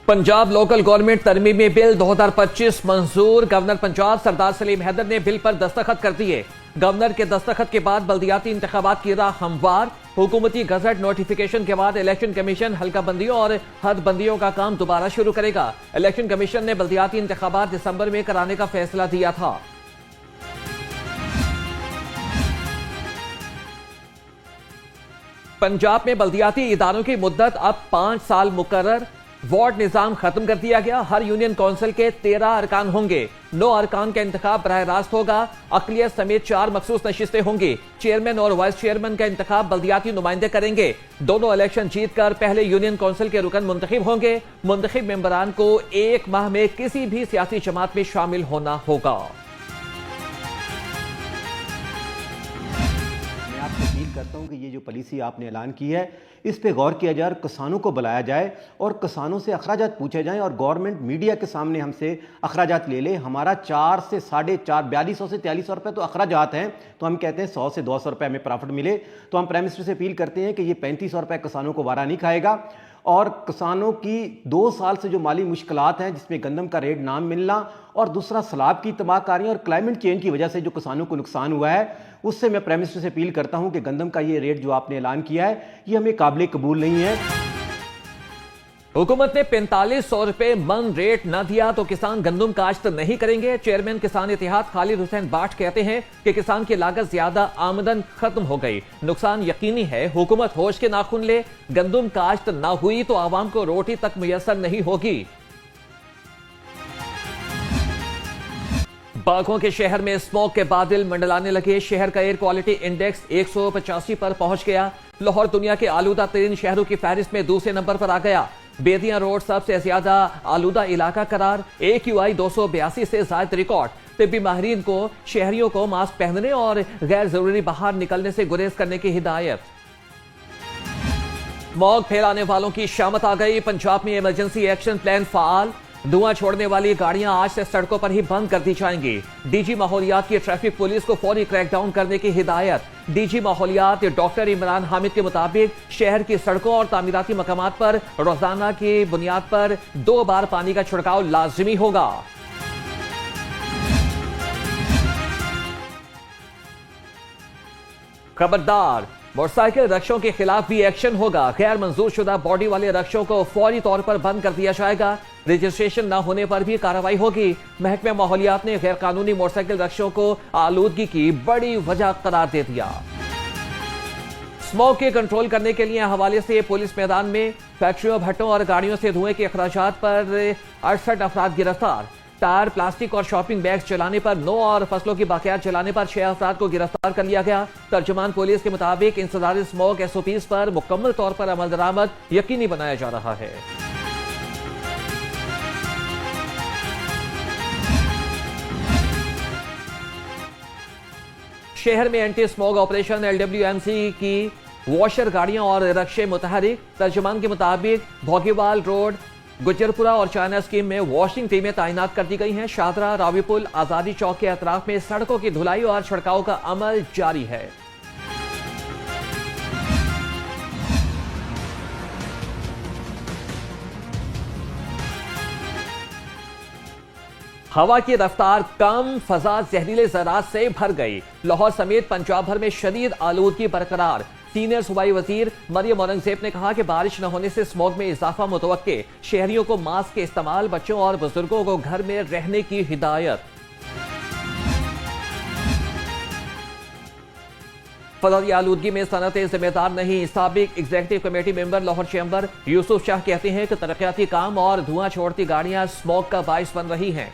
Punjab local government तरमीमी bill 2025 मंजूर। Governor Punjab सरदार सलीम हैदर ने bill पर दस्तखत कर दिए। गवर्नर के दस्तखत के बाद बल्दियाती इंतखाबात की राह हमवार। हुकूमती गजट नोटिफिकेशन के बाद इलेक्शन कमीशन हल्का बंदियों और हद बंदियों का काम दोबारा शुरू करेगा। इलेक्शन कमीशन ने बल्दियाती इंतखाबात दिसंबर में कराने का फैसला दिया था। पंजाब में बल्दियाती इदारों की मुद्दत अब 5 साल मुकर्रर। वार्ड निजाम खत्म कर दिया गया। हर यूनियन काउंसिल के 13 अरकान होंगे। 9 अरकान का इंतखाब बराह रास्त होगा। अकलियत समेत 4 मखसूस नशिस्तें होंगी। चेयरमैन और वाइस चेयरमैन का इंतखाब बल्दियाती नुमाइंदे करेंगे। दोनों इलेक्शन जीतकर पहले यूनियन काउंसिल के रुकन मुंतखिब होंगे। मुंतखिब मेंबरान को 1 माह में किसी भी सियासी जमात में शामिल होना होगा। अपील करता हूं कि ये जो पॉलिसी आपने ऐलान की है इस पे गौर किया जाए, किसानों को बुलाया जाए और किसानों से अखराजात पूछे जाएं और गवर्नमेंट मीडिया के सामने हमसे अखराजात ले ले। हमारा 4 से 4.5 4200 से 4300 रुपये तो अखराजात हैं, तो हम कहते हैं 100 से 200 रुपये हमें प्रॉफिट मिले। तो हम प्राइम मिनिस्टर से अपील करते हैं कि ये 3500 रुपये किसानों को वारा नहीं खाएगा। और किसानों की 2 साल से जो माली मुश्किलात हैं, जिसमें गंदम का रेट ना मिलना और दूसरा सैलाब की तबाहकारियां और क्लाइमेट चेंज की वजह से जो किसानों को नुकसान हुआ है, उससे मैं प्राइम मिनिस्टर से अपील करता हूं कि गंदम का ये रेट जो आपने ऐलान किया है ये हमें काबिल कबूल नहीं है। हुकूमत ने 4500 रुपए मन रेट न दिया तो किसान गंदम काश्त नहीं करेंगे। चेयरमैन किसान इत्तेहाद खालिद हुसैन बाट कहते हैं कि किसान की लागत ज्यादा आमदन खत्म हो गई, नुकसान यकीनी है। हुकूमत होश के नाखून ले। गंदम काश्त न हुई तो आवाम को रोटी तक मुयसर नहीं होगी। बाघों के शहर में स्मोक के बादल मंडलाने लगे। शहर का एयर क्वालिटी इंडेक्स 185 पर पहुंच गया। लाहौर दुनिया के आलूदा तरीन शहरों की फहरिस्त में दूसरे नंबर पर आ गया। बेदियां रोड सबसे ज्यादा आलूदा इलाका करार। AQI 282 से ज्यादा रिकॉर्ड। तिब्बी माहिरीन को शहरियों को मास्क पहनने और गैर जरूरी बाहर निकलने से गुरेज करने की हिदायत। स्मॉग फैलाने वालों की शामत आ गई। पंजाब में इमरजेंसी एक्शन प्लान फाल। धुआं छोड़ने वाली गाड़ियां आज से सड़कों पर ही बंद कर दी जाएंगी। डीजी माहौलियात की ट्रैफिक पुलिस को फौरी क्रैकडाउन करने की हिदायत। डीजी माहौलियात डॉक्टर इमरान हामिद के मुताबिक शहर की सड़कों और तामीराती मकामात पर रोजाना की बुनियाद पर 2 बार पानी का छिड़काव लाजिमी होगा। खबरदार, मोटरसाइकिल रक्षों के खिलाफ भी एक्शन होगा। गैर मंजूर शुदा बॉडी वाले रक्षों को फौरी तौर पर बंद कर दिया जाएगा। रजिस्ट्रेशन न होने पर भी कार्रवाई होगी। महकमे माहौलियात ने गैर कानूनी मोटरसाइकिल रक्षों को आलूदगी की बड़ी वजह करार दे दिया। स्मोक के कंट्रोल करने के लिए हवाले से पुलिस मैदान में फैक्ट्रियों, भट्टों और गाड़ियों से धुएं के अखराजात पर 68 अफराद गिरफ्तार। टायर, प्लास्टिक और शॉपिंग बैग्स जलाने पर 9 और फसलों की बाकियात जलाने पर 6 अफराद को गिरफ्तार कर लिया गया। तर्जुमान पुलिस के मुताबिक इंसदारी स्मोक SOPs पर मुकम्मल तौर पर अमल दरामद यकीनी बनाया जा रहा है। शहर में एंटी स्मोक ऑपरेशन LWMC की वॉशर गाड़ियां और रक्षे मुतहरिक। तर्जुमान के मुताबिक भोगीवाल रोड, गुजरपुरा और चाइना स्कीम में वॉशिंग टीमें तैनात कर दी गई हैं। शादरा, रावीपुल, आजादी चौक के अतराफ में सड़कों की धुलाई और छिड़काव का अमल जारी है। हवा की रफ्तार कम, फजा जहरीले ज़रात से भर गई। लाहौर समेत पंजाब भर में शदीद आलूदगी बरकरार। सीनियर सूबाई वजीर मरियम औरंगजेब ने कहा कि बारिश न होने से स्मॉग में इजाफा मुतवक्के। शहरियों को मास्क के इस्तेमाल, बच्चों और बुजुर्गों को घर में रहने की हिदायत। फजाई आलूदगी में सनतें जिम्मेदार नहीं। साबिक executive committee member Lahore chamber Yusuf Shah कहते हैं कि तरक्याती काम और धुआं छोड़ती गाड़ियां स्मॉग का बाइस बन रही हैं।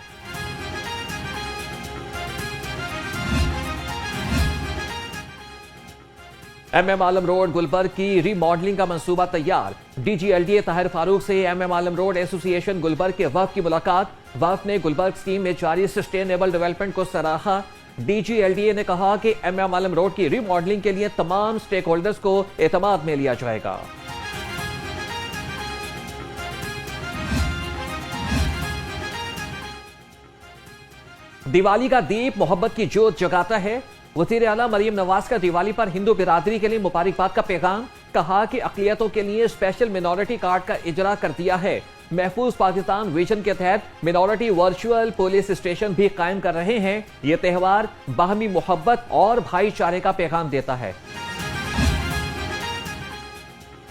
MM आलम रोड गुलबर्ग की रीमॉडलिंग का मंसूबा तैयार। DG LDA ताहिर फारूक से MM आलम रोड एसोसिएशन गुलबर्ग के वफ़द की मुलाकात। वफ़द ने गुलबर्ग स्कीम में जारी सस्टेनेबल डेवलपमेंट को सराहा। DG LDA ने कहा कि MM आलम रोड की रीमॉडलिंग के लिए तमाम स्टेक होल्डर्स को एतमाद में लिया जाएगा। दिवाली का दीप मोहब्बत की जोत जगाता है। वज़ीर आला मरीम नवाज का दिवाली पर हिंदू बिरादरी के लिए मुबारकबाद का पैगाम। कहा कि अक़लियतों के लिए स्पेशल मिनॉरिटी कार्ड का इजरा कर दिया है। महफूज पाकिस्तान विजन के तहत मिनॉरिटी वर्चुअल पुलिस स्टेशन भी कायम कर रहे हैं। ये त्यौहार बाहमी मोहब्बत और भाईचारे का पैगाम देता है।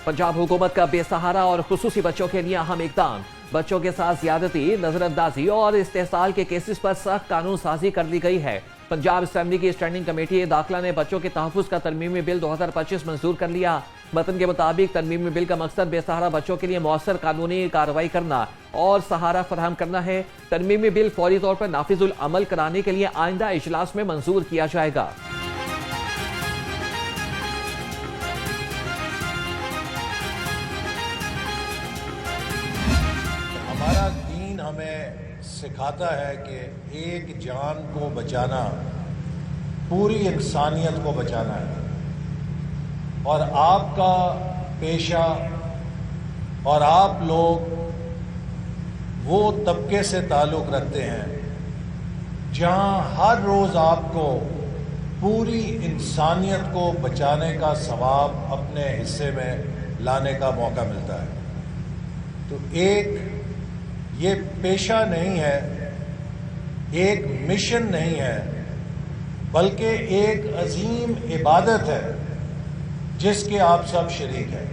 पंजाब हुकूमत का बेसहारा और खुसूसी बच्चों के लिए अहम इकदाम। बच्चों के साथ ज्यादती, नजरअंदाजी और इस्तेहसाल के केसेस पर सख्त कानून साजी कर दी गई है। पंजाब असेंबली की स्टैंडिंग कमेटी दाखिला ने बच्चों के तहफ़्फ़ुज़ का तरमीमी बिल 2025 मंजूर कर लिया। मतन के मुताबिक तरमीमी बिल का मकसद बेसहारा बच्चों के लिए मौसर कानूनी कार्रवाई करना और सहारा फराहम करना है। तरमीमी बिल फौरी तौर पर नाफिजुल अमल कराने के लिए आइंदा इजलास में मंजूर किया जाएगा। हमारा दीन हमें सिखाता है कि एक जान को बचाना पूरी इंसानियत को बचाना है, और आपका पेशा और आप लोग वो तबके से ताल्लुक़ रखते हैं जहां हर रोज़ आपको पूरी इंसानियत को बचाने का सवाब अपने हिस्से में लाने का मौका मिलता है। तो एक ये पेशा नहीं है, एक मिशन नहीं है, बल्कि एक अजीम इबादत है जिसके आप सब शरीक हैं।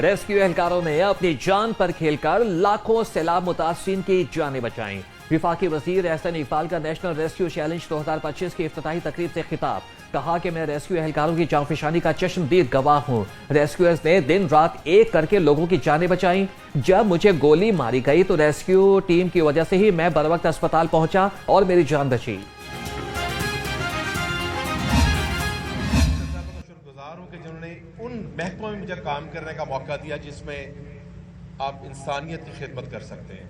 रेस्क्यू एहलकारों ने अपनी जान पर खेलकर लाखों सैलाब मुतासिरीन की जानें बचाईं। विफाकी वजीर एहसन इकबाल का नेशनल रेस्क्यू चैलेंज 2025 की इफ्तिताही तकरीब से खिताब। कहा कि मैं रेस्क्यू एहलकारों की जांफिशानी का चश्मदीद गवाह हूं। रेस्क्यूअर्स ने दिन रात एक करके लोगों की जानें बचाई। जब मुझे गोली मारी गई तो रेस्क्यू टीम की वजह से ही मैं बर वक्त अस्पताल पहुंचा और मेरी जान बची। जिन्होंने उन महकमों में मुझे काम करने का मौका दिया जिसमें आप इंसानियत की खिदमत कर सकते हैं।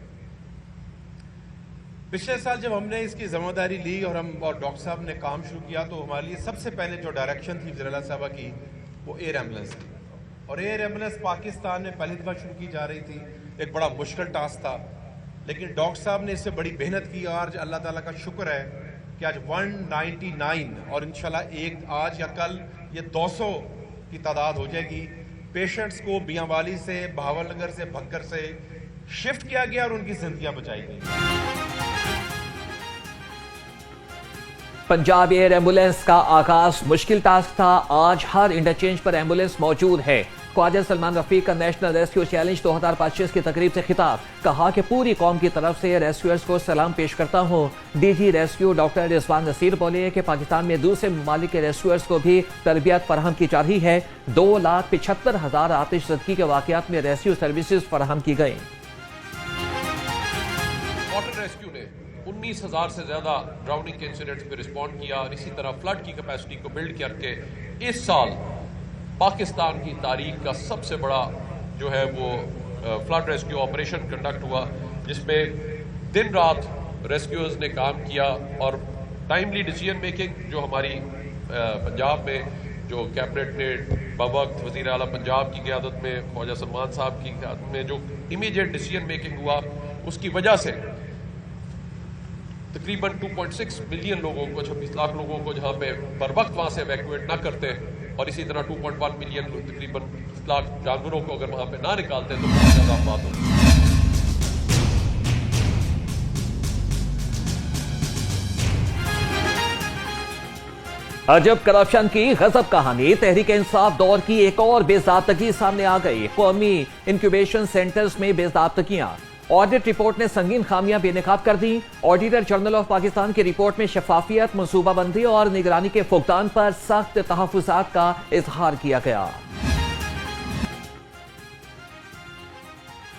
पिछले साल जब हमने इसकी जिम्मेदारी ली और डॉक्टर साहब ने काम शुरू किया, तो हमारे लिए सबसे पहले जो डायरेक्शन थी वज़ीर आला साहबा की, वो एयर एम्बुलेंस थी। और एयर एम्बुलेंस पाकिस्तान में पहली दफ़ा शुरू की जा रही थी। एक बड़ा मुश्किल टास्क था, लेकिन डॉक्टर साहब ने इससे बड़ी मेहनत की। और अल्लाह ताला का शुक्र है कि आज 199 और इंशाल्लाह आज या कल ये 200 की तादाद हो जाएगी। पेशेंट्स को बियांवाली से, बहावलनगर से, भक्कर से शिफ्ट किया गया और उनकी जिंदगियां बचाई गई। पंजाब एयर एम्बुलेंस का आगाज मुश्किल टास्क था। आज हर इंटरचेंज पर एम्बुलेंस मौजूद है। ख्वाजा सलमान रफीक का नेशनल रेस्क्यू चैलेंज 2025 की तकरीब से खिताब। कहा कि पूरी कौम की तरफ से रेस्क्यूअर्स को सलाम पेश करता हूँ। DG rescue doctor Rizwan Nasir बोले कि पाकिस्तान में दूसरे ममालिक के रेस्क्यूअर्स को भी तरबियत फराहम की जा रही है। 2,75,000 आतिशज़दगी के वाक़यात में रेस्क्यू सर्विसेज फराहम की गई। वाटर रेस्क्यू ने 19,000 से ज़्यादा ड्राउनिंग के इंसिडेंट्स पे रिस्पॉन्ड किया और इसी तरह फ्लड की कैपेसिटी को बिल्ड करके इस साल पाकिस्तान की तारीख का सबसे बड़ा जो है वो फ्लड रेस्क्यू ऑपरेशन कंडक्ट हुआ, जिसमें दिन रात रेस्क्यूअर्स ने काम किया और टाइमली डिसीजन मेकिंग जो हमारी पंजाब में जो कैबिनेट ने बवक्त वज़ीर आला पंजाब की क़यादत में, ख्वाजा सलमान साहब की क़यादत में जो इमीडिएट डिसीजन मेकिंग हुआ, उसकी वजह से तकरीबन 2.6 मिलियन लोगों को, 26 लाख लोगों को जहाँ पे बर वक्त वहाँ से एवैक्यूएट ना करते, और इसी तरह 2.1 मिलियन तकरीबन लाख जानवरों को अगर वहाँ पे ना निकालते तो बहुत ज़्यादा बात होती। अजब करप्शन की गजब कहानी। तहरीक इंसाफ दौर की एक और बेज़ाब्तगी सामने आ गई। कौमी इंक्यूबेशन सेंटर्स में बेज़ाब्तगियां। ऑडिट रिपोर्ट ने संगीन खामियां बेनकाब कर दी। ऑडिटर जनरल ऑफ पाकिस्तान की रिपोर्ट में शफाफियत, मनसूबाबंदी और निगरानी के फुकदान पर सख्त तहफ़्फ़ुज़ात का इजहार किया गया।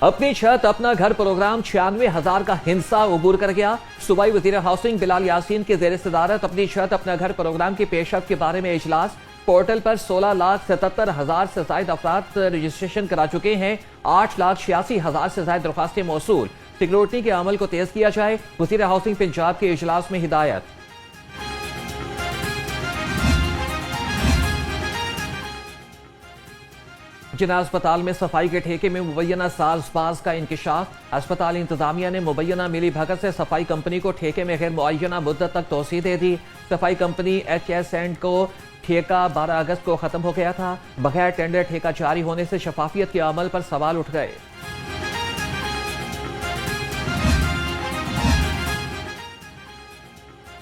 अपनी छत अपना घर प्रोग्राम 96,000 का हिंसा उबूर कर गया। सूबाई वज़ीर हाउसिंग बिलाल यासीन के ज़ेर सदारत अपनी छत अपना घर प्रोग्राम की पेशरफ्त के बारे में इजलास। पोर्टल पर 16,77,000 से ज्यादा अफराद रजिस्ट्रेशन करा चुके हैं। 8,86,000 से ज्यादा दरख्वास्तें मौसूल। सिक्योरिटी के अमल को तेज किया जाए, वज़ीर हाउसिंग पंजाब के इजलास में हिदायत। जिना अस्पताल में सफाई के ठेके में मुबैना साजबाज का इंकशाफ। अस्पताल इंतजामिया ने मुबैना मिली भगत से सफाई कंपनी को ठेके में गैर मुअय्यना मुद्दत तक तोसी दे दी। सफाई कंपनी HS&Co ठेका 12 अगस्त को खत्म हो गया था। बगैर टेंडर ठेका जारी होने से शफाफियत के अमल पर सवाल उठ गए।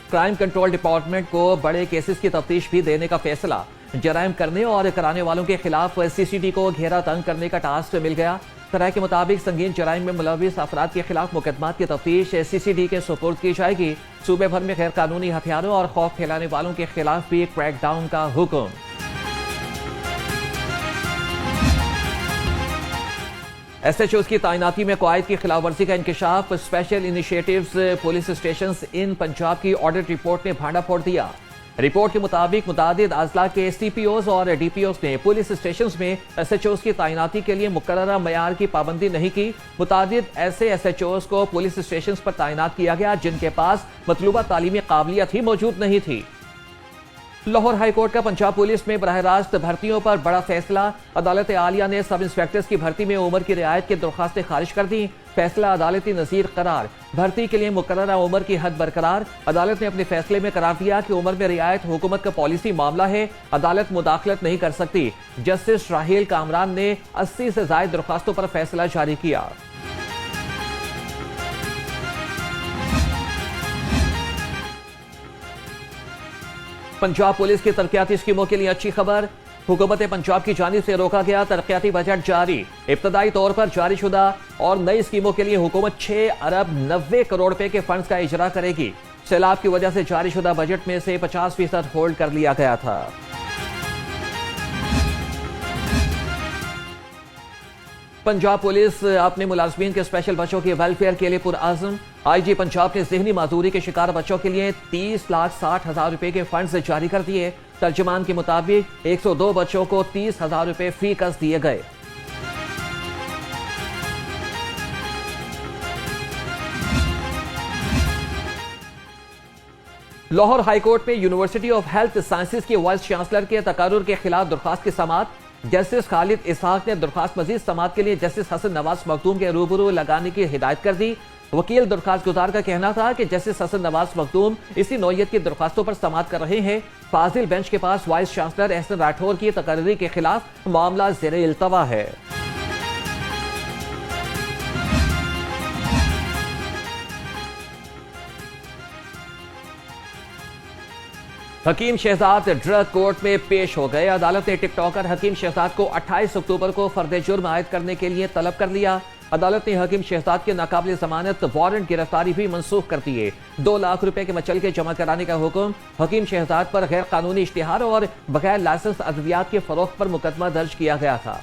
क्राइम कंट्रोल डिपार्टमेंट को बड़े केसेस की तफ्तीश भी देने का फैसला। जराइम करने और कराने वालों के खिलाफ सीसीडी को घेरा तंग करने का टास्क मिल गया। तरह के मुताबिक संगीन जराइम में मुलविस अफराद के खिलाफ मुकदमात की तफ्तीश सीसीडी के सुपुर्द की जाएगी। सूबे भर में गैर कानूनी हथियारों और खौफ फैलाने वालों के खिलाफ भी क्रैकडाउन का हुक्म। एसएचओज की तैनाती में कवायद की खिलाफवर्जी का इंकशाफ। Special initiatives police station in Punjab की ऑडिट रिपोर्ट ने भांडा फोड़ दिया। रिपोर्ट के मुताबिक मुतादिद अजला के सीपीओज और डीपीओज ने पुलिस स्टेशन में एसएचओज की तैनाती के लिए मुकर्ररा मयार की पाबंदी नहीं की। मुतादिद ऐसे एसएचओज को पुलिस स्टेशन पर तैनात किया गया जिनके पास मतलूबा तालीमी काबिलियत ही मौजूद नहीं थी। लाहौर हाईकोर्ट का पंजाब पुलिस में बराह रास्त भर्तियों पर बड़ा फैसला। अदालत आलिया ने सब इंस्पेक्टर्स की भर्ती में उम्र की रियायत की दरख्वास्तें खारिज कर दी। फैसला अदालती नज़ीर करार। भर्ती के लिए मुकर्ररा उम्र की हद बरकरार। अदालत ने अपने फैसले में करार दिया कि उम्र में रियायत हुकूमत का पॉलिसी मामला है, अदालत मुदाखलत नहीं कर सकती। जस्टिस राहील कामरान ने 80 से ज्यादा दरख्वास्तों पर फैसला जारी किया। पंजाब पुलिस की तरक्याती स्कीमों के लिए अच्छी खबर। हुकूमत पंजाब की जानिब से रोका गया तरक्याती बजट जारी। इब्तदाई तौर पर जारी शुदा और नई स्कीमों के लिए हुकूमत 6 अरब 90 करोड़ रुपए के फंड्स का इजरा करेगी। सैलाब की वजह से जारी शुदा बजट में से 50% होल्ड कर लिया गया था। पंजाब पुलिस अपने मुलाजमीन के स्पेशल बच्चों के वेलफेयर के लिए पुरआज़म। आईजी पंजाब ने ज़हनी माजूरी के शिकार बच्चों के लिए 30,60,000 रुपए के फंड्स जारी कर दिए। तर्जुमान के मुताबिक 102 बच्चों को 30,000 रुपए फी कस दिए गए। लाहौर हाईकोर्ट में यूनिवर्सिटी ऑफ हेल्थ साइंसेज के वाइस चांसलर के तकर्रुर के खिलाफ दरख्वास्त की समाअत। जस्टिस खालिद इसहाक ने दरख्वास्त मजीद समाअत के लिए जस्टिस हसन नवाज मखदूम के रूबरू लगाने की हिदायत कर दी। वकील दरख्वास्त गुजार का कहना था कि जस्टिस हसन नवाज मखदूम इसी नौयत की दरख्वास्तों पर समाअत कर रहे हैं। फाजिल बेंच के पास वाइस चांसलर एहसन राठौर की तकर्री के खिलाफ मामला ज़ेरे इल्तवा है। हकीम शहजाद ड्रग कोर्ट में पेश हो गए। अदालत ने टिकटॉकर हकीम शहजाद को 28 अक्टूबर को फर्द जुर्म आयद करने के लिए तलब कर लिया। अदालत ने हकीम शहजाद के नाकाबिल जमानत वारंट गिरफ्तारी भी मनसूख कर दिए। 2 लाख रुपए के मचलके जमा कराने का हुक्म। हकीम शहजाद पर गैर कानूनी इश्तिहार और बगैर लाइसेंस अद्वियात के फरोख्त पर मुकदमा दर्ज किया गया था।